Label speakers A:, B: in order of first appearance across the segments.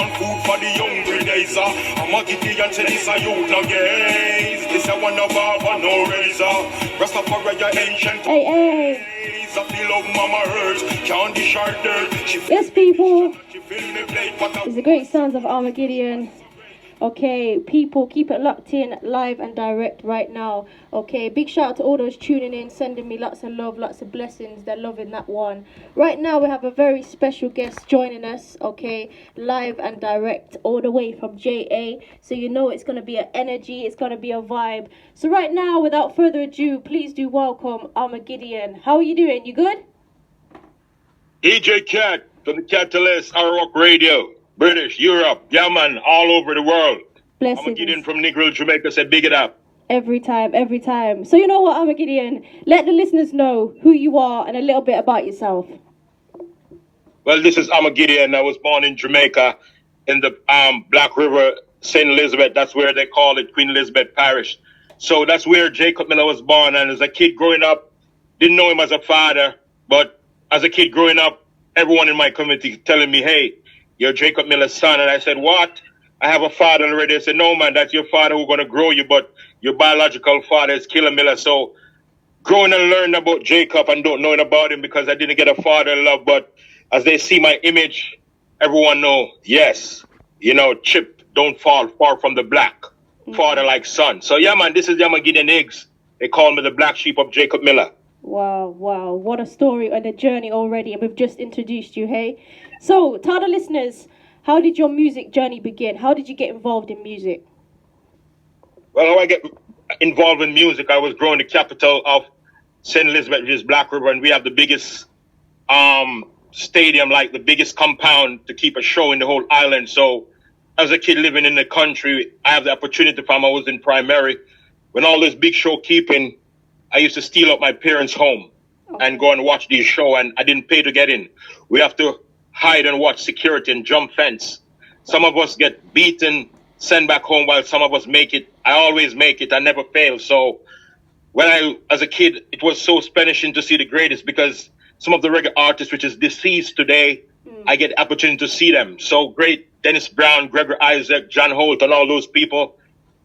A: want food for the hungry days. Armagideon say this a youth no gaze. This a one of our no razor. Rastafari your ancient.
B: Hey.
A: I feel love mama hurts. Can't dish her dirt.
B: Yes, people. It's the great sounds of Armagideon. Okay, people, keep it locked in, live and direct right now. Okay, big shout out to all those tuning in, sending me lots of love, lots of blessings. They're loving that one. Right now, we have a very special guest joining us, okay, live and direct, all the way from JA. So you know it's going to be an energy, it's going to be a vibe. So right now, without further ado, please do welcome Armagideon. How are you doing? You good?
C: DJ Kat from the Kat-a-lyst, Arawak Radio. British, Europe, yeah man, all over the world.
B: Blessings.
C: Armagideon from Negril, Jamaica, said big it up.
B: Every time. So you know what, Armagideon? Let the listeners know who you are and a little bit about yourself.
C: Well, this is Armagideon. I was born in Jamaica in the Black River, St. Elizabeth. That's where they call it Queen Elizabeth Parish. So that's where Jacob Miller was born. And as a kid growing up, didn't know him as a father. But as a kid growing up, everyone in my community telling me, hey, you're Jacob Miller's son. And I said, what? I have a father already. They said, no, man, that's your father who's going to grow you, but your biological father is Killer Miller. So growing and learning about Jacob and don't knowing about him because I didn't get a father love, but as they see my image, everyone know, yes, you know, Chip don't fall far from the black, father like son. So yeah, man, this is Armagideon Igs. They call me the black sheep of Jacob Miller.
B: Wow, what a story and a journey already, and we've just introduced you, hey? So, tell the listeners, how did your music journey begin? How did you get involved in music?
C: Well, how I get involved in music, I was growing the capital of St. Elizabeth, which is Black River, and we have the biggest stadium, like the biggest compound to keep a show in the whole island. So, as a kid living in the country, I have the opportunity from I was in primary. When all this big show keeping, I used to steal up my parents' home and go and watch these shows, and I didn't pay to get in. We have to hide and watch security and jump fence. Some of us get beaten, sent back home, while some of us make it. I always make it. I never fail. So when as a kid, it was so astonishing to see the greatest because some of the reggae artists, which is deceased today, I get the opportunity to see them. So great Dennis Brown, Gregory Isaac, John Holt, and all those people,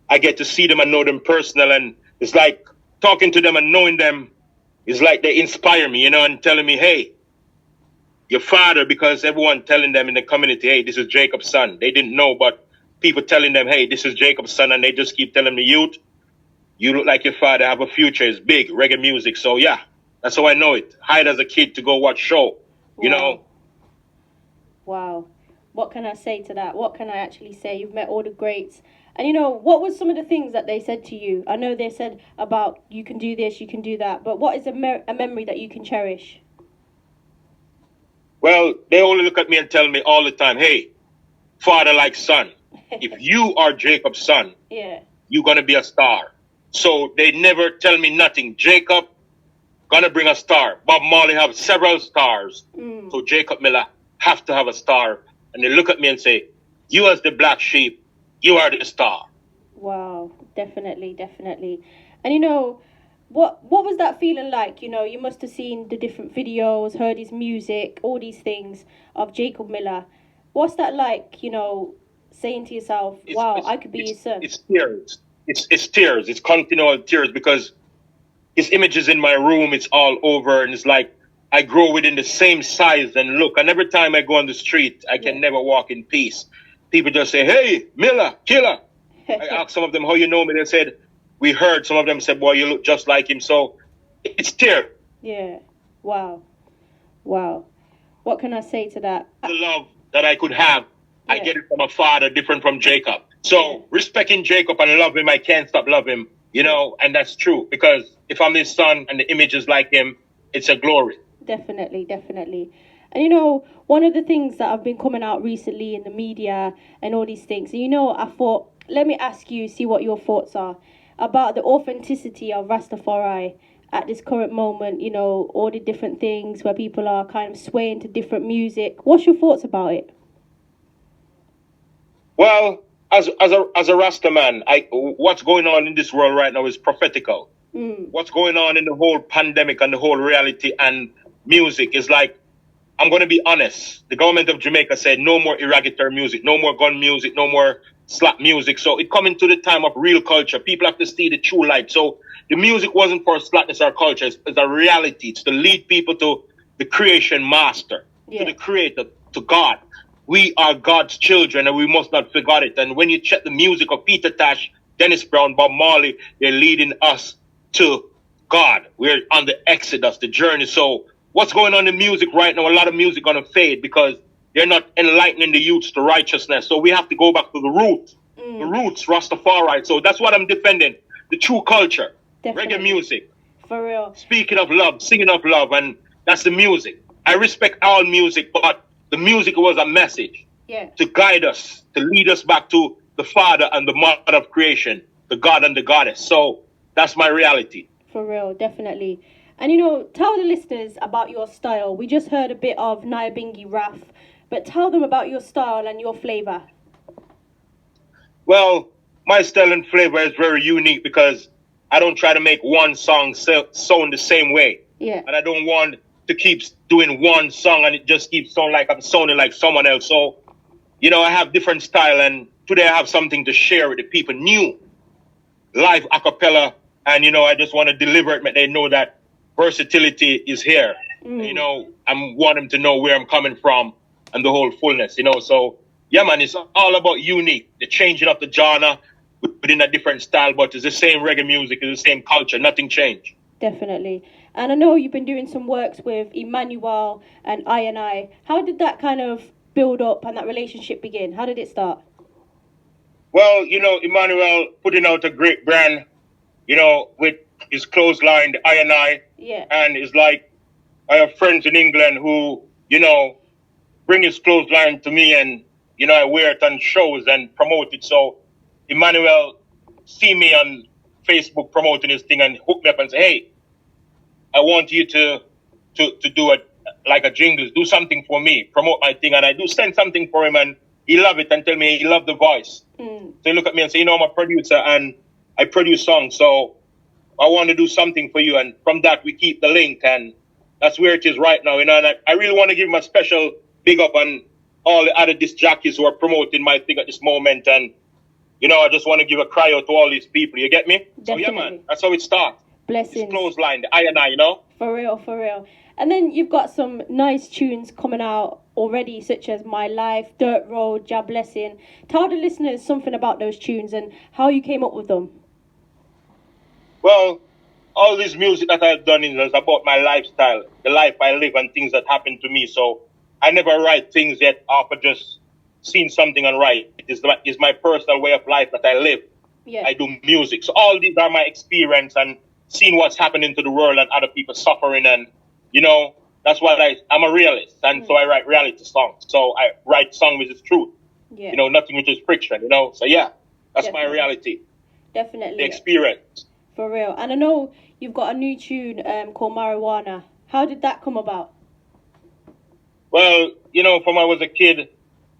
C: I get to see them and know them personal. And it's like talking to them and knowing them is like they inspire me, you know, and telling me, hey, your father, because everyone telling them in the community, hey, this is Jacob's son. They didn't know, but people telling them, hey, this is Jacob's son, and they just keep telling the youth, you look like your father, have a future, it's big, reggae music. So yeah, that's how I know it. Hide as a kid to go watch show, you know.
B: Wow. What can I say to that? What can I actually say? You've met all the greats. And you know, what was some of the things that they said to you? I know they said about you can do this, you can do that, but what is a memory that you can cherish?
C: Well, they only look at me and tell me all the time, hey, father like son. If you are Jacob's son, you're going to be a star. So they never tell me nothing. Jacob, going to bring a star. Bob Marley have several stars. So Jacob Miller have to have a star. And they look at me and say, you as the black sheep, you are the star.
B: Wow, definitely. And you know, what was that feeling like? You know, you must have seen the different videos, heard his music, all these things of Jacob Miller. What's that like, you know, saying to yourself, wow, I could be his son?
C: It's tears. It's tears. It's continual tears because his image is in my room. It's all over. And it's like I grow within the same size and look. And every time I go on the street, I can never walk in peace. People just say, hey, Miller, killer. I asked some of them, how you know me? They said, we heard. Some of them said, boy, you look just like him. So it's tear.
B: Yeah. Wow. What can I say to that?
C: The love that I could have, I get it from a father, different from Jacob. So respecting Jacob and love him, I can't stop loving him, you know, and that's true. Because if I'm his son and the image is like him, it's a glory.
B: Definitely. And you know, one of the things that have been coming out recently in the media and all these things, and you know, I thought, let me ask you, see what your thoughts are about the authenticity of Rastafari at this current moment, you know, all the different things where people are kind of swaying to different music. What's your thoughts about it?
C: Well, as a Rasta man, what's going on in this world right now is prophetical. What's going on in the whole pandemic and the whole reality and music is like I'm going to be honest. The government of Jamaica said no more irregular music, no more gun music, no more slap music. So it coming to the time of real culture. People have to see the true light. So the music wasn't for slackness or culture. It's a reality. It's to lead people to the creation master, to the creator, to God. We are God's children and we must not forget it. And when you check the music of Peter Tosh, Dennis Brown, Bob Marley, they're leading us to God. We're on the exodus, the journey. So what's going on in music right now? A lot of music going to fade because they're not enlightening the youths to righteousness. So we have to go back to the roots, Rastafari. So that's what I'm defending, the true culture, reggae music.
B: For real.
C: Speaking of love, singing of love, and that's the music. I respect all music, but the music was a message to guide us, to lead us back to the Father and the Mother of creation, the God and the Goddess. So that's my reality.
B: For real, definitely. And you know, tell the listeners about your style. We just heard a bit of Nyabingi Raf, but tell them about your style and your flavor.
C: Well, my style and flavor is very unique because I don't try to make one song sound the same way.
B: Yeah.
C: And I don't want to keep doing one song and it just keeps sounding like I'm sounding like someone else. So, you know, I have different style and today I have something to share with the people, new, live acapella. And, you know, I just want to deliver it, but they know that versatility is here. You know, I want them to know where I'm coming from and the whole fullness, you know. So, yeah, man, it's all about unique, the changing of the genre within a different style, but it's the same reggae music, it's the same culture, nothing changed.
B: Definitely. And I know you've been doing some works with Emmanuel and I. How did that kind of build up and that relationship begin? How did it start?
C: Well, you know, Emmanuel putting out a great brand, you know, with his clothesline, the I.
B: Yeah.
C: And it's like, I have friends in England who, you know, bring his clothesline to me and, you know, I wear it on shows and promote it. So Emmanuel see me on Facebook promoting his thing and hook me up and say, hey, I want you to do it like a jingle, do something for me, promote my thing. And I do send something for him and he love it and tell me he love the voice. So he look at me and say, you know, I'm a producer and I produce songs. So I want to do something for you. And from that, we keep the link. And that's where it is right now. You know, and I really want to give him a special big up on all the other disc jockeys who are promoting my thing at this moment. And, you know, I just want to give a cry out to all these people. You get me?
B: Definitely.
C: So, yeah, man, that's how it starts.
B: Blessings.
C: It's clothesline, the I, you know?
B: For real, for real. And then you've got some nice tunes coming out already, such as My Life, Dirt Road, Jah Blessing. Tell the listeners something about those tunes and how you came up with them.
C: Well, all this music that I've done is about my lifestyle, the life I live and things that happen to me. So I never write things yet after just seeing something and write. It's my personal way of life that I live.
B: Yeah.
C: I do music. So all these are my experience and seeing what's happening to the world and other people suffering. And, you know, that's why I'm a realist. And so I write reality songs. So I write songs which is truth.
B: Yeah.
C: You know, nothing which is friction, you know. So, yeah, that's my reality.
B: Definitely.
C: The experience.
B: For real. And I know you've got a new tune called Marijuana. How did that come about?
C: Well, you know, from when I was a kid,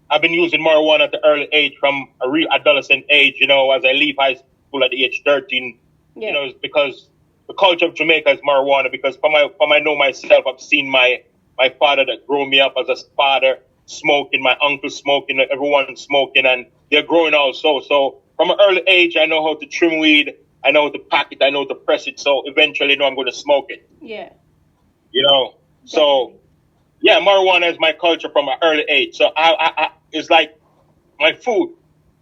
C: I've been using marijuana at the early age, from a real adolescent age, you know, as I leave high school at the age 13. You know, it's because the culture of Jamaica is marijuana, because from I know myself, I've seen my father that grew me up as a father smoking, my uncle smoking, everyone smoking, and they're growing also. So from an early age, I know how to trim weed, I know how to pack it, I know how to press it. So eventually, you know, I'm going to smoke it.
B: Yeah.
C: You know, so yeah, marijuana is my culture from an early age. So I it's like my food.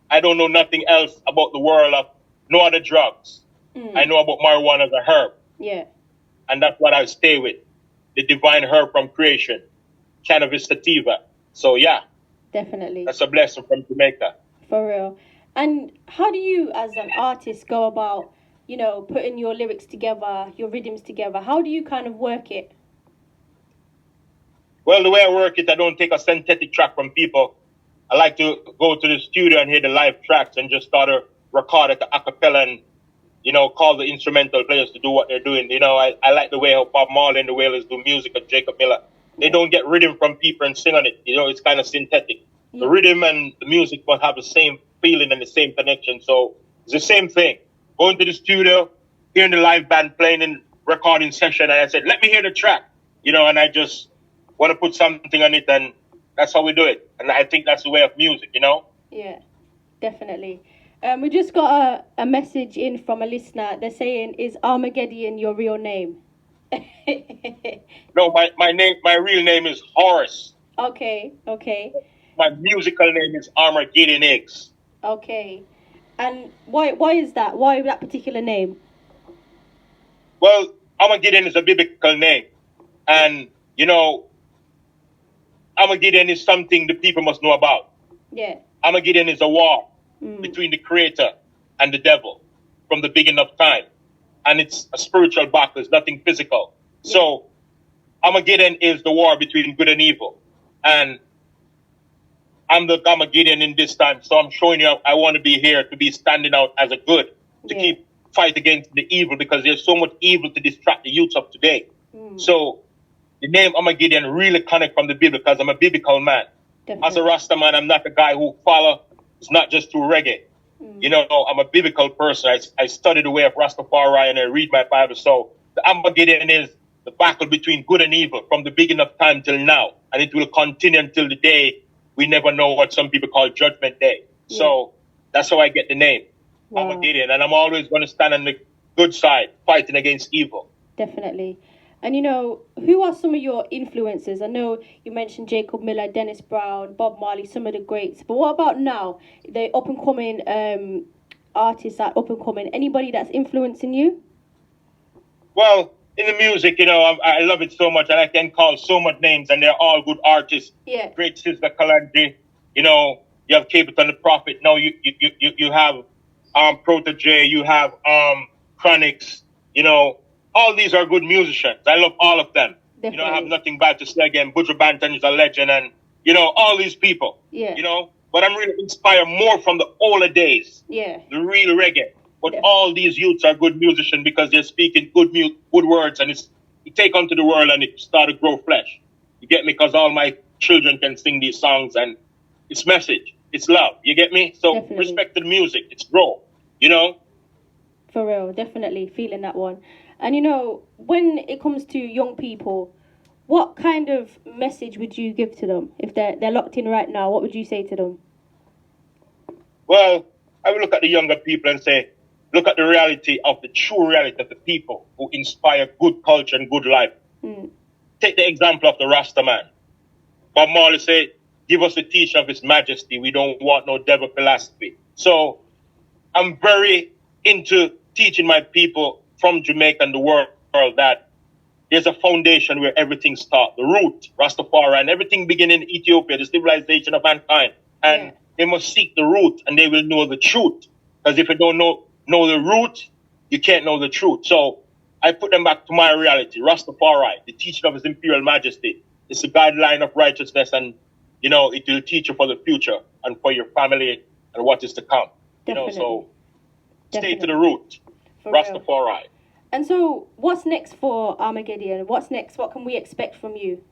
C: I don't know nothing else about the world of no other drugs. I know about marijuana as a herb.
B: Yeah.
C: And that's what I stay with. The divine herb from creation. Cannabis sativa. So yeah.
B: Definitely.
C: That's a blessing from Jamaica.
B: For real. And how do you, as an artist, go about, you know, putting your lyrics together, your rhythms together? How do you kind of work it?
C: Well, the way I work it, I don't take a synthetic track from people. I like to go to the studio and hear the live tracks and just start to record at the acapella and, you know, call the instrumental players to do what they're doing. You know, I like the way how Bob Marley and the Wailers do music and Jacob Miller. They don't get rhythm from people and sing on it. You know, it's kind of synthetic. The rhythm and the music will have the same feeling and the same connection. So it's the same thing. Going to the studio, hearing the live band playing in recording session, and I said, let me hear the track. You know, and I just want to put something on it, and that's how we do it. And I think that's the way of music, you know?
B: Yeah, definitely. We just got a message in from a listener. They're saying, "Is Armagideon your real name?"
C: No, my real name is Horace.
B: Okay.
C: My musical name is Armagideon Igs.
B: Okay. And why is that? Why that particular name?
C: Well, Armageddon is a biblical name. And, you know, Armageddon is something the people must know about.
B: Yeah.
C: Armageddon is a war between the creator and the devil from the beginning of time. And it's a spiritual battle, it's nothing physical. Yeah. So Armageddon is the war between good and evil. And I'm the Armageddon in this time. So I'm showing you I want to be here to be standing out as a good, to keep fight against the evil, because there's so much evil to distract the youth of today. So the name Armageddon really connect from the Bible, because I'm a biblical man. Definitely. As a Rasta man, I'm not a guy who follow, it's not just through reggae. You know, I'm a biblical person. I study the way of Rastafari and I read my Bible. So the Armageddon is the battle between good and evil from the beginning of time till now. And it will continue until the day we never know, what some people call Judgment Day. Yeah. So that's how I get the name, Armageddon. And I'm always going to stand on the good side, fighting against evil.
B: Definitely. And, you know, who are some of your influences? I know you mentioned Jacob Miller, Dennis Brown, Bob Marley, some of the greats. But what about now? The up-and-coming artists that up-and-coming. Anybody that's influencing you?
C: Well, in the music, you know, I love it so much. And I can call so much names, and they're all good artists. Yeah. Great Sister Kalandi. You know, you have Capleton the Prophet. Now you have Protege. You have Chronix. You know, all these are good musicians. I love all of them. Definitely. You know, I have nothing bad to say again. Buju Banton is a legend, and, you know, all these people. Yeah. You know, but I'm really inspired more from the older days. Yeah. The real reggae. But all these youths are good musicians because they're speaking good words, and you take onto the world and it start to grow flesh. You get me? Because all my children can sing these songs, and it's message. It's love. You get me? So definitely. Respect the music. It's grow. You know?
B: For real. Definitely feeling that one. And, you know, when it comes to young people, what kind of message would you give to them? If they're locked in right now, what would you say to them?
C: Well, I would look at the younger people and say, look at the reality of the true reality of the people who inspire good culture and good life. Take the example of the Rasta man. Bob Marley said, give us the teaching of His Majesty. We don't want no devil philosophy. So I'm very into teaching my people from Jamaica and the world that there's a foundation where everything starts. The root, Rastafari, and everything began in Ethiopia, the civilization of mankind. And they must seek the root, and they will know the truth. Because if you don't know the root, you can't know the truth. So I put them back to my reality. Rastafari, the teaching of His Imperial Majesty. It's a guideline of righteousness, and, you know, it will teach you for the future and for your family and what is to come. Definitely. You know, so stay to the root. For Rastafari. Real.
B: And so what's next for Armagideon? What's next? What can we expect from you?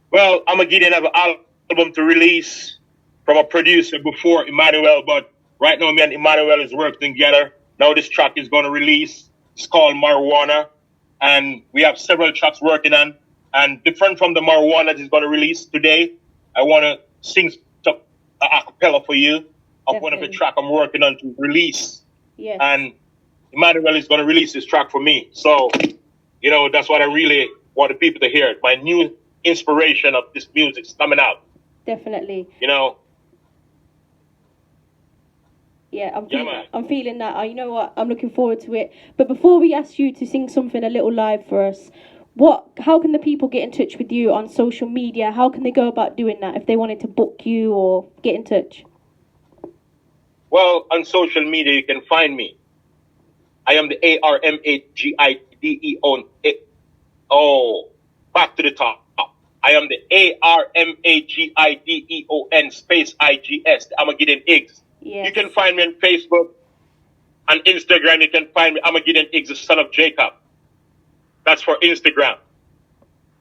C: Well, Armagideon have an album to release from a producer before Emmanuel, but right now me and Emmanuel is working together. Now this track is going to release. It's called Marijuana. And we have several tracks working on. And different from the Marijuana that is going to release today, I want to sing an acapella for you of one of the tracks I'm working on to release. Yes. And Emmanuel is going to release this track for me. So, you know, that's what I really want the people to hear. My new inspiration of this music is coming out.
B: Definitely.
C: You know?
B: Yeah, I'm feeling that. You know what? I'm looking forward to it. But before we ask you to sing something a little live for us, how can the people get in touch with you on social media? How can they go about doing that if they wanted to book you or get in touch?
C: Well, on social media, you can find me. I am the Armagideon. Back to the top. I am the Armagideon space IGS, the Armagideon Igs. Yes. You can find me on Facebook, on Instagram. You can find me Armagideon Igs, the son of Jacob. That's for Instagram.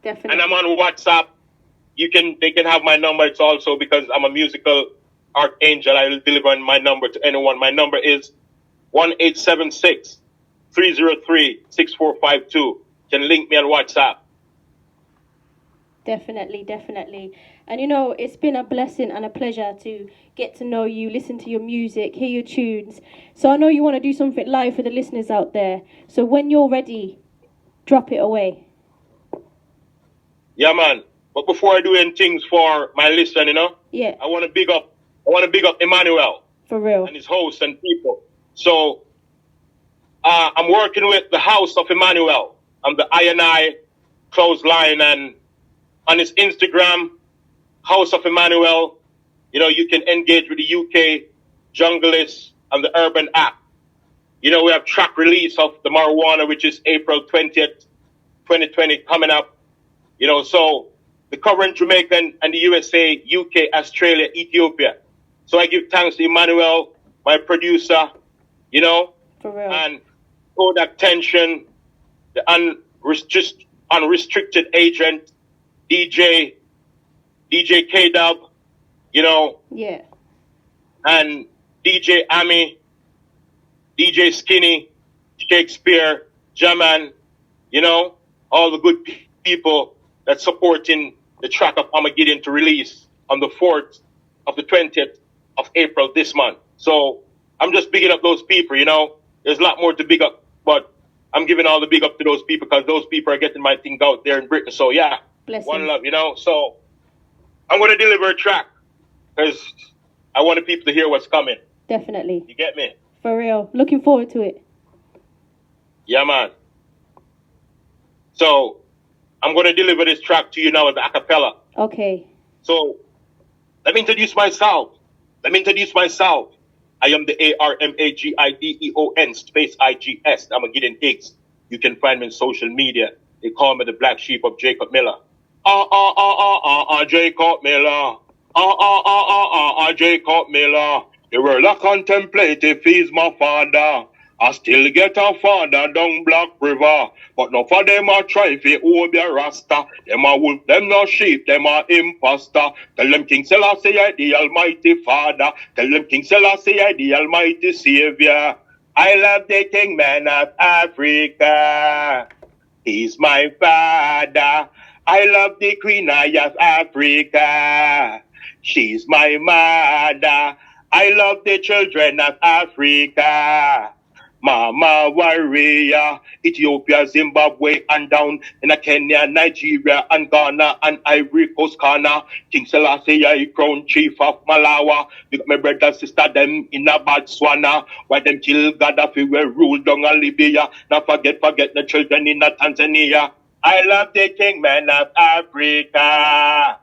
B: Definitely.
C: And I'm on WhatsApp. They can have my number. It's also because I'm a musical archangel. I will deliver my number to anyone. My number is 1-876-303-6452. You can link me on WhatsApp.
B: Definitely, definitely. And you know, it's been a blessing and a pleasure to get to know you, listen to your music, hear your tunes. So I know you want to do something live for the listeners out there. So when you're ready, drop it away.
C: Yeah, man. But before I do any things for my listener,
B: Yeah,
C: I want to big up Emmanuel
B: for real.
C: and his hosts and people. So I'm working with the House of Emmanuel. I'm the I clothesline, and on his Instagram, House of Emmanuel, you can engage with the UK Junglist and the Urban app. We have track release of the marijuana, which is April 20th, 2020 coming up. So the current Jamaican and the USA, UK, Australia, Ethiopia. So I give thanks to Emmanuel, my producer,
B: For real.
C: and Kodak Tension, the unrestricted agent, DJ K-Dub,
B: Yeah.
C: and DJ Ami, DJ Skinny, Shakespeare, Jaman, all the good people that's supporting the track of Armagideon to release on the 4th of the 20th of April this month. So I'm just bigging up those people, There's a lot more to big up, but I'm giving all the big up to those people because those people are getting my thing out there in Britain. So yeah,
B: Blessings.
C: one love, So I'm going to deliver a track because I want the people to hear what's coming.
B: Definitely.
C: You get me?
B: For real. Looking forward to it.
C: Yeah, man. So I'm going to deliver this track to you now as the acapella.
B: Okay.
C: So let me introduce myself. I am the Armagideon space IGS. Armagideon Igs. You can find me on social media. They call me the black sheep of Jacob Miller. Jacob Miller. Jacob Miller. The world I contemplate if he's my father. I still get a father down Black River. But no for them a try fi obe a rasta. Them a wolf, them no sheep, them a imposter. Tell them King Selassie I the Almighty Father. Tell them King Selassie I the Almighty Savior. I love the King Man of Africa. He's my father. I love the Queen Eye of Africa. She's my mother. I love the children of Africa. Mama warrior, Ethiopia, Zimbabwe, and down in Kenya, Nigeria, and Ghana, and Ivory Coast, Ghana. King Selassie, I crown chief of Malawi. Because my brother, sister, them in a Botswana. Why them kill Gaddafi, we rule down a Libya. Not forget the children in a Tanzania. I love the King Man of Africa.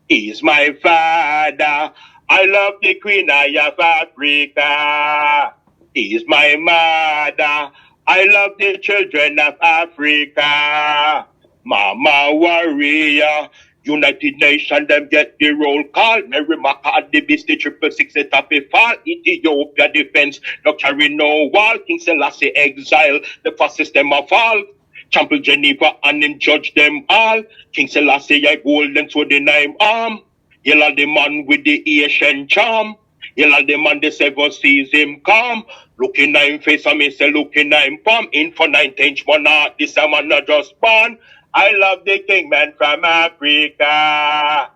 C: He's my father. I love the Queen Eye of Africa. He's my mother. I love the children of Africa. Mama warrior. United Nations, them get the roll call. Mary Maka at the beast, the 666 set up a fall. Ethiopia defense, no carry no wall. King Selassie exile, the first system of all. Trample Geneva and him judge them all. King Selassie, I golden to the name arm. Yell the man with the Asian charm. Yell the man the 7 seas him come. Looking at him face and me say looking at him palm. In for 9-inch monarch, this a man not just born. I love the King Man from Africa.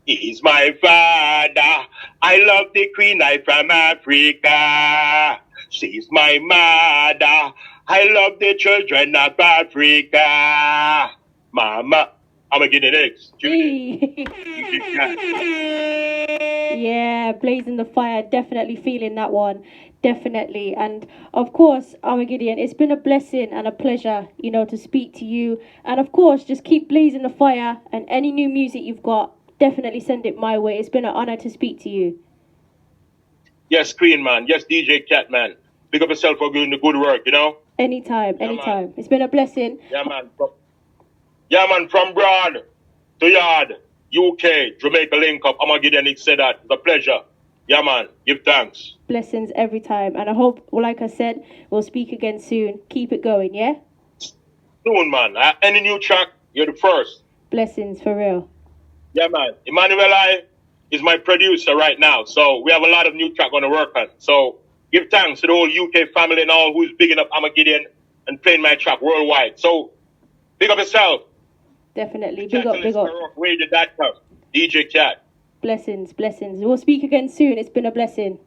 C: He's my father. I love the Queen Eye from Africa. She's my mother. I love the children of Africa. Mama, Armagideon Igs.
B: Yeah, blazing the fire. Definitely feeling that one. Definitely. And of course, Armagideon, it's been a blessing and a pleasure, to speak to you. And of course, just keep blazing the fire. And any new music you've got, definitely send it my way. It's been an honor to speak to you.
C: Yes, Queen Man. Yes, DJ Cat Man. Big up yourself for doing the good work,
B: Anytime.
C: Man.
B: It's been a blessing.
C: Yeah, man. From Broad to Yard, UK, Jamaica link up. Armagideon Igs said that. It's a pleasure. Yeah, man. Give thanks.
B: Blessings every time. And I hope, like I said, we'll speak again soon. Keep it going, yeah?
C: Soon, man. Any new track, you're the first.
B: Blessings, for real.
C: Yeah, man. Emmanuel I is my producer right now. So we have a lot of new track on the work on. So give thanks to the whole UK family and all who's bigging up Armagideon and playing my track worldwide. So big up yourself.
B: Definitely. Big up, big up.
C: Radio.com. DJ Cat.
B: Blessings, blessings. We'll speak again soon. It's been a blessing.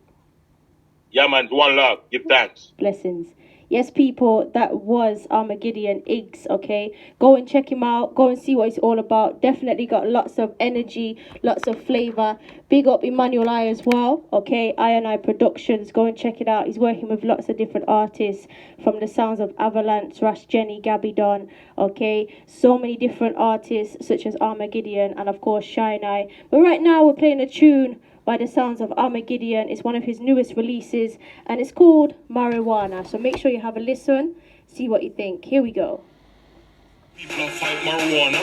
C: Yeah, man. One love. Give thanks.
B: Blessings. Yes, people, that was Armagideon Igs, okay? Go and check him out. Go and see what he's all about. Definitely got lots of energy, lots of flavor. Big up Emmanuel I as well, okay? I Productions. Go and check it out. He's working with lots of different artists from the sounds of Avalanche, Rush Jenny, Gabby Don, okay? So many different artists such as Armagideon and, of course, Shine Eye. But right now, we're playing a tune by the sounds of Armagideon. It's one of his newest releases and it's called Marijuana. So make sure you have a listen, see what you think. Here we go.
A: People fight marijuana.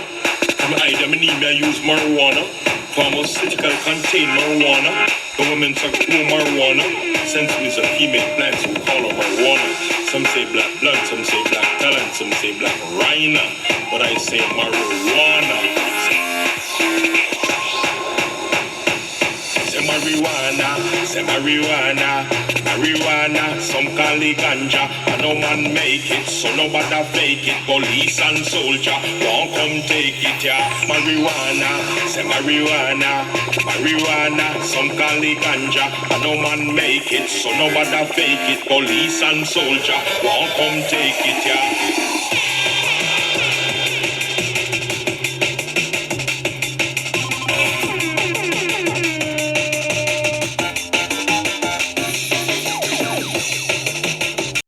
A: I'm them need me use marijuana. Pharmaceutical contain marijuana. Governments are grow marijuana. Sensible is a female plants who call her marijuana. Some say black blood, some say black talent, some say black rhino. But I say marijuana. Say marijuana, marijuana, some call it ganja, and no man make it, so nobody fake it. Police and soldier won't come take it, yeah. Marijuana, say marijuana, marijuana, some call it ganja, and no man make it, so nobody fake it. Police and soldier won't come take it, yeah.